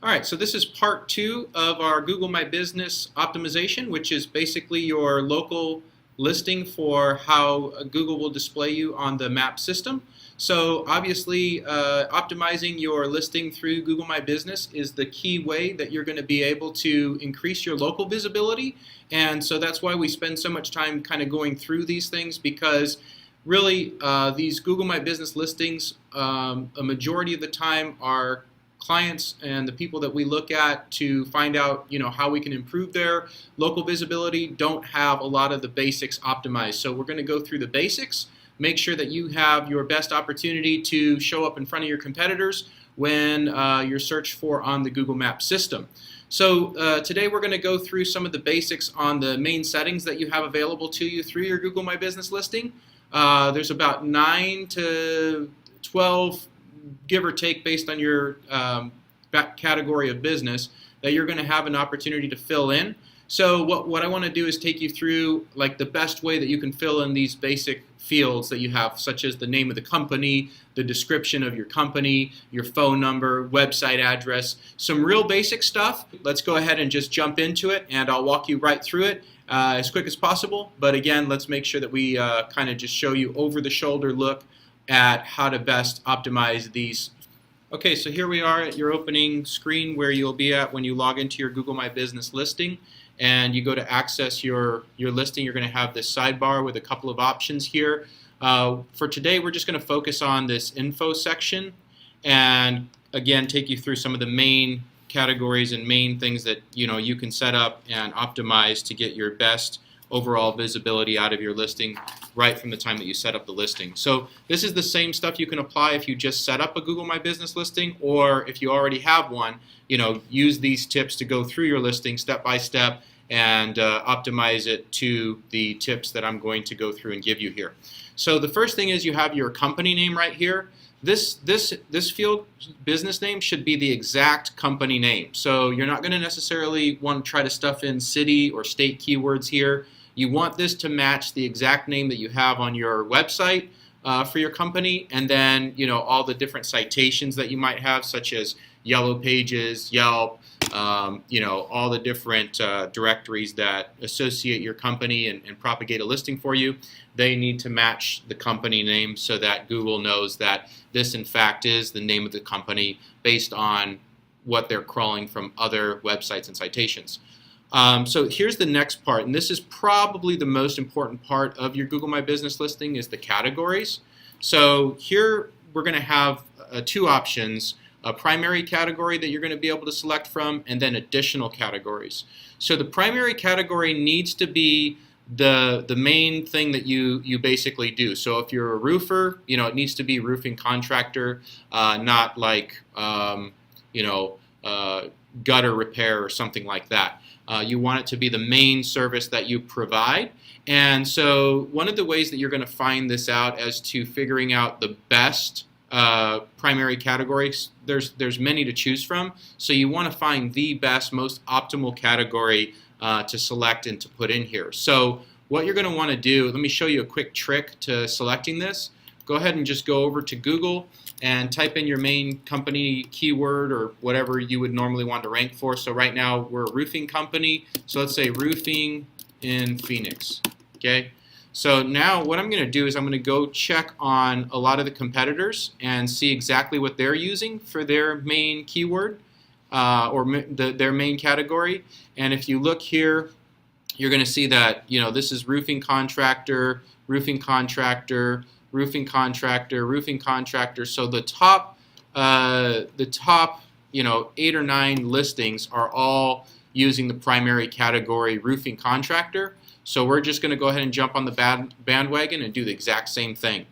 All right, so this is part 2 of our Google My Business optimization, which is basically your local listing for how Google will display you on the map system. So obviously, optimizing your listing through Google My Business is the key way that you're going to be able to increase your local visibility. And so that's why we spend so much time kind of going through these things, because really these Google My Business listings, a majority of the time, are clients and the people that we look at to find out, how we can improve their local visibility don't have a lot of the basics optimized. So we're going to go through the basics, make sure that you have your best opportunity to show up in front of your competitors when you're searched for on the Google Maps system. So today we're going to go through some of the basics on the main settings that you have available to you through your Google My Business listing. There's about 9 to 12, give or take, based on your category of business, that you're going to have an opportunity to fill in. So what I want to do is take you through like the best way that you can fill in these basic fields that you have, such as the name of the company, the description of your company, your phone number, website address, some real basic stuff. Let's go ahead and just jump into it, and I'll walk you right through it as quick as possible. But again, let's make sure that we kind of just show you over the shoulder look at how to best optimize these. Okay, so here we are at your opening screen where you'll be at when you log into your Google My Business listing and you go to access your listing. You're going to have this sidebar with a couple of options here. For today, we're just going to focus on this info section and again take you through some of the main categories and main things that you can set up and optimize to get your best overall visibility out of your listing right from the time that you set up the listing. So this is the same stuff you can apply if you just set up a Google My Business listing, or if you already have one, use these tips to go through your listing step by step and optimize it to the tips that I'm going to go through and give you here. So the first thing is you have your company name right here. This field, business name, should be the exact company name. So you're not going to necessarily want to try to stuff in city or state keywords here. You want this to match the exact name that you have on your website for your company, and then all the different citations that you might have, such as Yellow Pages, Yelp, all the different directories that associate your company and propagate a listing for you. They need to match the company name so that Google knows that this in fact is the name of the company based on what they're crawling from other websites and citations. So here's the next part, and this is probably the most important part of your Google My Business listing, is the categories. So here we're going to have two options: a primary category that you're going to be able to select from, and then additional categories. So the primary category needs to be the main thing that you basically do. So if you're a roofer, it needs to be roofing contractor, not like gutter repair or something like that. You want it to be the main service that you provide. And so one of the ways that you're going to find this out as to figuring out the best primary categories, there's many to choose from. So you want to find the best, most optimal category to select and to put in here. So what you're going to want to do, let me show you a quick trick to selecting this. Go ahead and just go over to Google and type in your main company keyword or whatever you would normally want to rank for. So right now we're a roofing company, so let's say roofing in Phoenix. Okay. So now what I'm going to do is I'm going to go check on a lot of the competitors and see exactly what they're using for their main keyword or their main category. And if you look here, you're going to see that this is roofing contractor, roofing contractor, roofing contractor, roofing contractor. So the top 8 or 9 listings are all using the primary category roofing contractor. So we're just going to go ahead and jump on the bandwagon and do the exact same thing.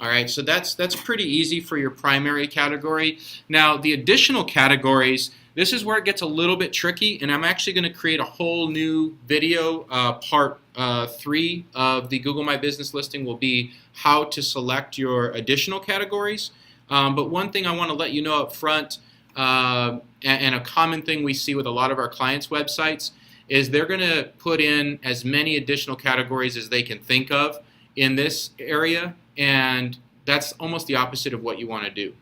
All right, so that's pretty easy for your primary category. Now the additional categories, this is where it gets a little bit tricky, and I'm actually going to create a whole new video. Part 3 of the Google My Business listing will be how to select your additional categories. But one thing I want to let you know up front, and a common thing we see with a lot of our clients' websites, is they're going to put in as many additional categories as they can think of in this area, and that's almost the opposite of what you want to do.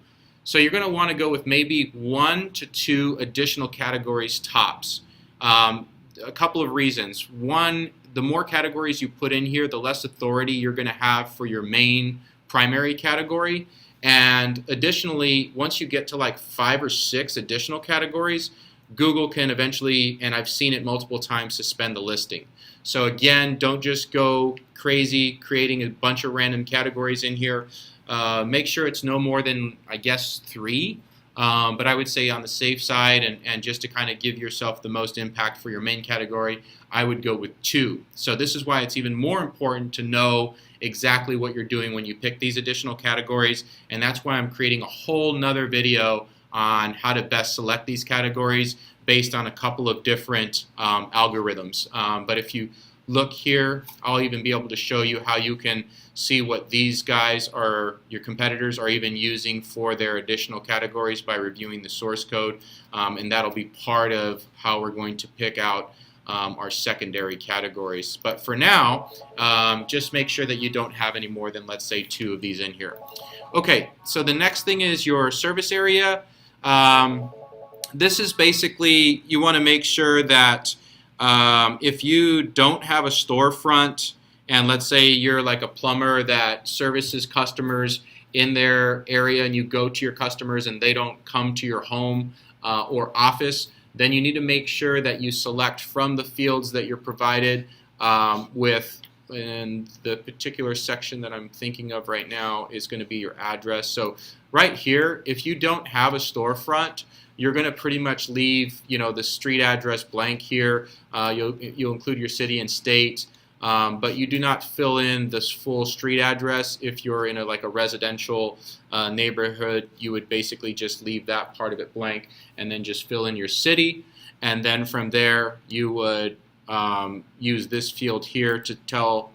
So you're going to want to go with maybe 1 to 2 additional categories tops. A couple of reasons. One, the more categories you put in here, the less authority you're going to have for your main primary category. And additionally, once you get to like 5 or 6 additional categories, Google can eventually, and I've seen it multiple times, suspend the listing. So again, don't just go crazy creating a bunch of random categories in here. Make sure it's no more than, I guess, 3. But I would say on the safe side, and just to kind of give yourself the most impact for your main category, I would go with 2. So this is why it's even more important to know exactly what you're doing when you pick these additional categories, and that's why I'm creating a whole nother video on how to best select these categories based on a couple of different algorithms. But if you look here, I'll even be able to show you how you can see what these guys are, your competitors are even using for their additional categories by reviewing the source code, and that'll be part of how we're going to pick out our secondary categories. But for now, just make sure that you don't have any more than, let's say, 2 of these in here. Okay, so the next thing is your service area. This is basically, you want to make sure that if you don't have a storefront, and let's say you're like a plumber that services customers in their area, and you go to your customers and they don't come to your home or office, then you need to make sure that you select from the fields that you're provided with, and the particular section that I'm thinking of right now is going to be your address. So right here, if you don't have a storefront, you're going to pretty much leave, the street address blank here. You'll include your city and state, but you do not fill in this full street address. If you're in like a residential neighborhood, you would basically just leave that part of it blank and then just fill in your city. And then from there, you would use this field here to tell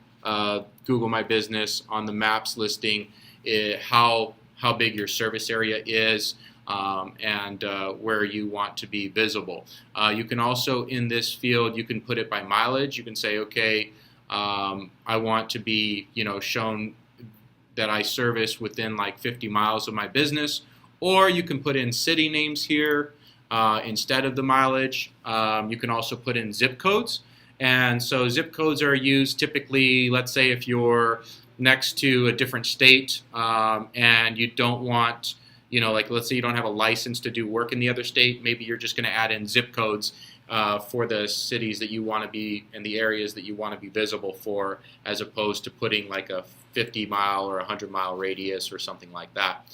Google My Business on the maps listing how big your service area is, and where you want to be visible. You can also, in this field, you can put it by mileage. You can say, okay, I want to be, shown that I service within like 50 miles of my business. Or you can put in city names here instead of the mileage. You can also put in zip codes. And so zip codes are used typically, let's say if you're next to a different state and you don't want, like let's say you don't have a license to do work in the other state, maybe you're just going to add in zip codes for the cities that you want to be and the areas that you want to be visible for, as opposed to putting like a 50-mile or 100-mile radius or something like that.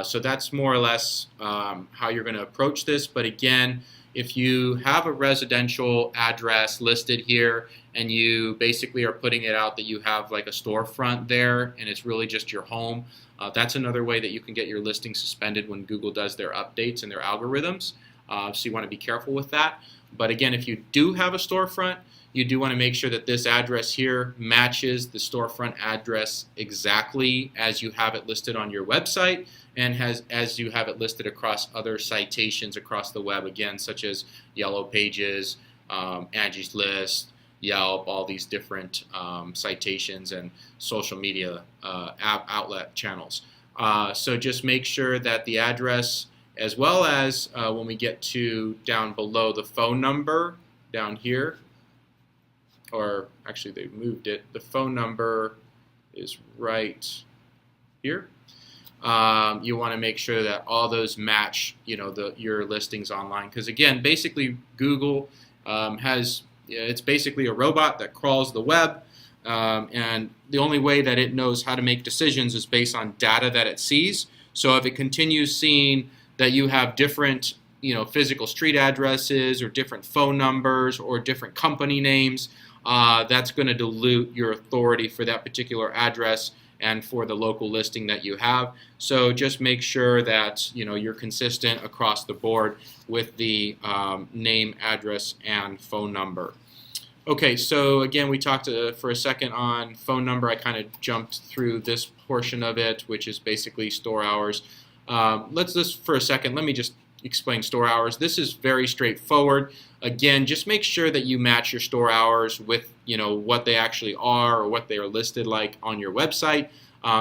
So that's more or less how you're going to approach this. But again, if you have a residential address listed here and you basically are putting it out that you have like a storefront there and it's really just your home, that's another way that you can get your listing suspended when Google does their updates and their algorithms. So you want to be careful with that. But again, if you do have a storefront, you do want to make sure that this address here matches the storefront address exactly as you have it listed on your website and as you have it listed across other citations across the web, again, such as Yellow Pages, Angie's List, Yelp, all these different citations and social media outlet channels. So just make sure that the address, as well as when we get to down below the phone number down here, or actually they moved it, the phone number is right here. You want to make sure that all those match, your listings online, because again, basically Google it's basically a robot that crawls the web, and the only way that it knows how to make decisions is based on data that it sees. So if it continues seeing that you have different, physical street addresses or different phone numbers or different company names, that's going to dilute your authority for that particular address and for the local listing that you have. So just make sure that you're consistent across the board with the name, address, and phone number. Okay, so again, we talked for a second on phone number. I kind of jumped through this portion of it, which is basically store hours. Let's just for a second, let me just explain store hours. This is very straightforward. Again, just make sure that you match your store hours with what they actually are or what they are listed like on your website.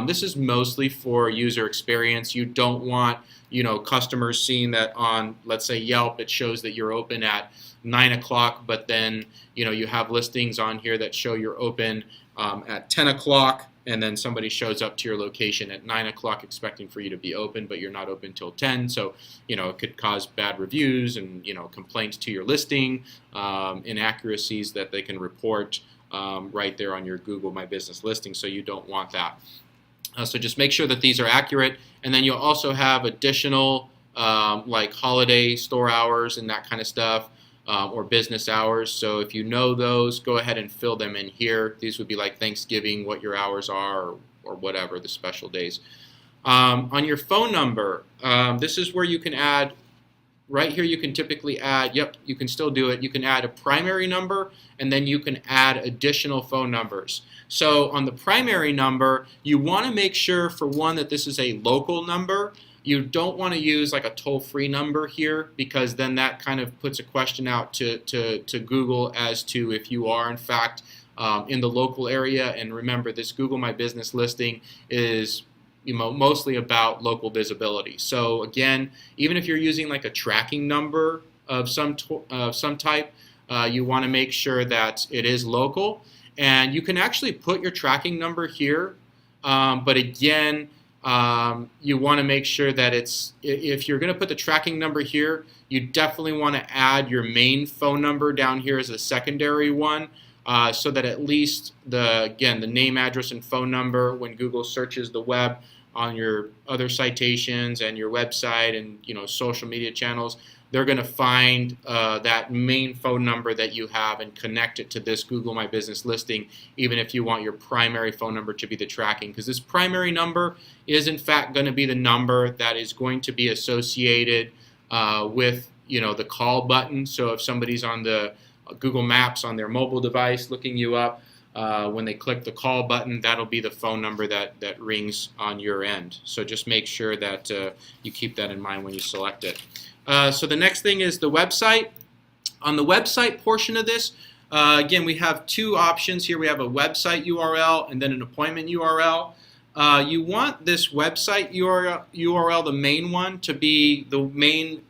This is mostly for user experience. You don't want customers seeing that on, let's say, Yelp, it shows that you're open at 9 o'clock, but then you have listings on here that show you're open at 10 o'clock, and then somebody shows up to your location at 9 o'clock expecting for you to be open, but you're not open till 10. So it could cause bad reviews and complaints to your listing, inaccuracies that they can report right there on your Google My Business listing. So you don't want that. So just make sure that these are accurate, and then you'll also have additional like holiday store hours and that kind of stuff, or business hours. So if you know those, go ahead and fill them in here. These would be like Thanksgiving, what your hours are, or whatever, the special days. On your phone number, this is where you can add, right here you can typically add, yep, you can still do it, you can add a primary number, and then you can add additional phone numbers. So on the primary number, you want to make sure, for one, that this is a local number. You don't want to use like a toll-free number here, because then that kind of puts a question out to Google as to if you are in fact in the local area. And remember, this Google My Business listing is mostly about local visibility. So again, even if you're using like a tracking number of some type, you want to make sure that it is local. And you can actually put your tracking number here, but again, you want to make sure that if you're going to put the tracking number here, you definitely want to add your main phone number down here as a secondary one, so that at least the name, address, and phone number, when Google searches the web on your other citations and your website and social media channels, they're going to find that main phone number that you have and connect it to this Google My Business listing, even if you want your primary phone number to be the tracking, because this primary number is in fact going to be the number that is going to be associated with the call button. So if somebody's on the Google Maps on their mobile device looking you up, when they click the call button, that'll be the phone number that rings on your end. So just make sure that you keep that in mind when you select it. So the next thing is the website. On the website portion of this, again, we have two options here. We have a website URL and then an appointment URL. You want this website URL, the main one, to be the main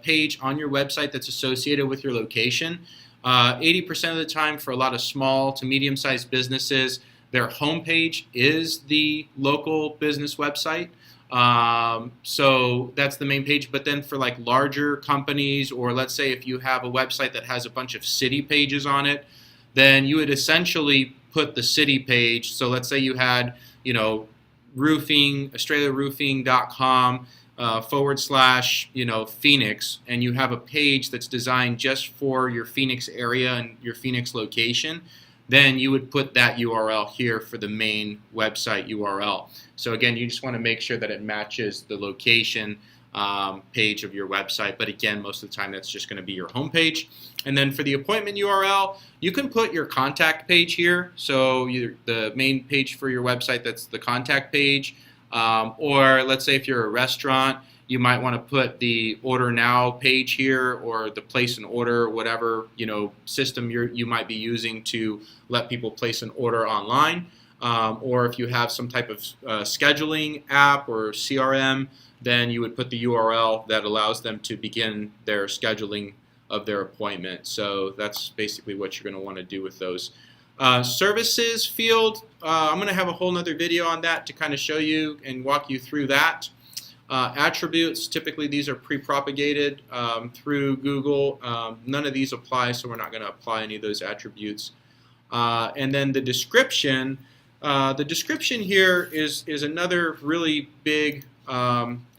page on your website that's associated with your location. 80% of the time, for a lot of small to medium-sized businesses, their homepage is the local business website. So that's the main page. But then for like larger companies, or let's say if you have a website that has a bunch of city pages on it, then you would essentially put the city page. So let's say you had, roofing, australiaroofing.com / Phoenix, and you have a page that's designed just for your Phoenix area and your Phoenix location, then you would put that URL here for the main website URL. So again, you just want to make sure that it matches the location page of your website. But again, most of the time that's just going to be your home page. And then for the appointment URL, you can put your contact page here. So the main page for your website, that's the contact page. Or let's say if you're a restaurant, you might want to put the order now page here, or the place an order, whatever system you might be using to let people place an order online. Or if you have some type of scheduling app or CRM, then you would put the URL that allows them to begin their scheduling of their appointment. So that's basically what you're going to want to do with those. Services field, I'm going to have a whole nother video on that to kind of show you and walk you through that. Attributes, typically these are pre-propagated through Google. None of these apply, so we're not going to apply any of those attributes. And then the description here is another really big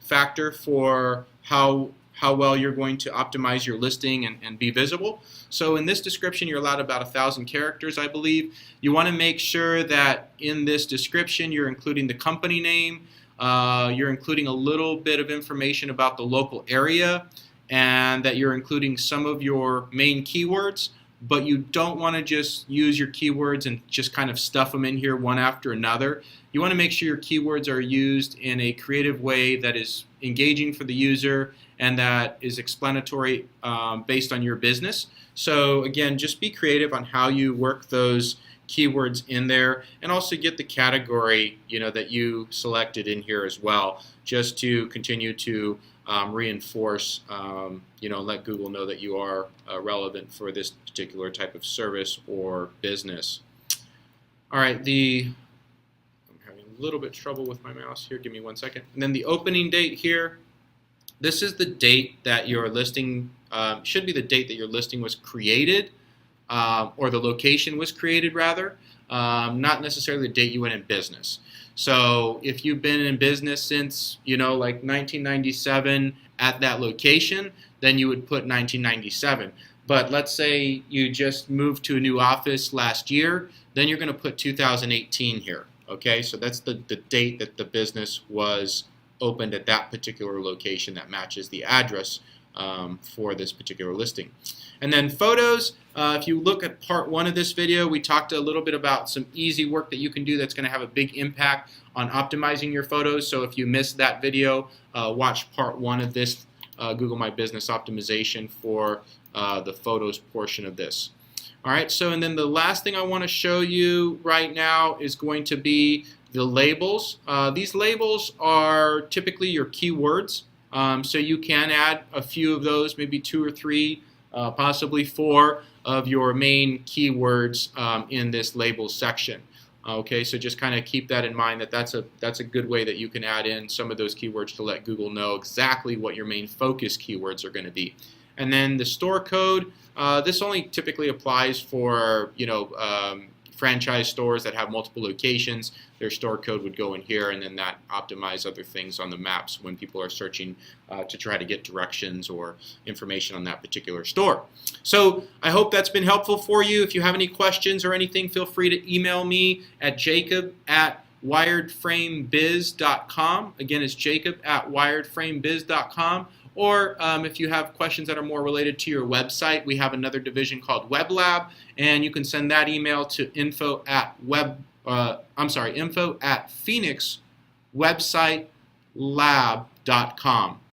factor for how well you're going to optimize your listing and be visible. So in this description, you're allowed about 1,000 characters, I believe. You want to make sure that in this description you're including the company name, you're including a little bit of information about the local area, and that you're including some of your main keywords. But you don't want to just use your keywords and just kind of stuff them in here one after another. You want to make sure your keywords are used in a creative way that is engaging for the user and that is explanatory based on your business. So again, just be creative on how you work those keywords in there, and also get the category that you selected in here as well, just to continue to reinforce, let Google know that you are relevant for this particular type of service or business. All right, I'm having a little bit trouble with my mouse here. Give me 1 second. And then the opening date here. This is the date that your listing should be the date that your listing was created, or the location was created rather, not necessarily the date you went in business. So if you've been in business since like 1997 at that location, then you would put 1997. But let's say you just moved to a new office last year, then you're going to put 2018 here. Okay, so that's the date that the business was opened at that particular location that matches the address for this particular listing. And then photos, if you look at part 1 of this video, we talked a little bit about some easy work that you can do that's going to have a big impact on optimizing your photos. So if you missed that video, watch part 1 of this Google My Business optimization for the photos portion of this. All right, so and then the last thing I want to show you right now is going to be the labels. These labels are typically your keywords. So you can add a few of those, maybe 2 or 3, possibly 4 of your main keywords in this labels section. Okay, so just kind of keep that in mind, that's a good way that you can add in some of those keywords to let Google know exactly what your main focus keywords are going to be. And then the store code, this only typically applies for franchise stores that have multiple locations. Their store code would go in here, and then that optimize other things on the maps when people are searching to try to get directions or information on that particular store. So I hope that's been helpful for you. If you have any questions or anything, feel free to email me at jacob@wiredframebiz.com. Again, it's jacob@wiredframebiz.com. Or if you have questions that are more related to your website, we have another division called Web Lab, and you can send that email to info@phoenixwebsitelab.com.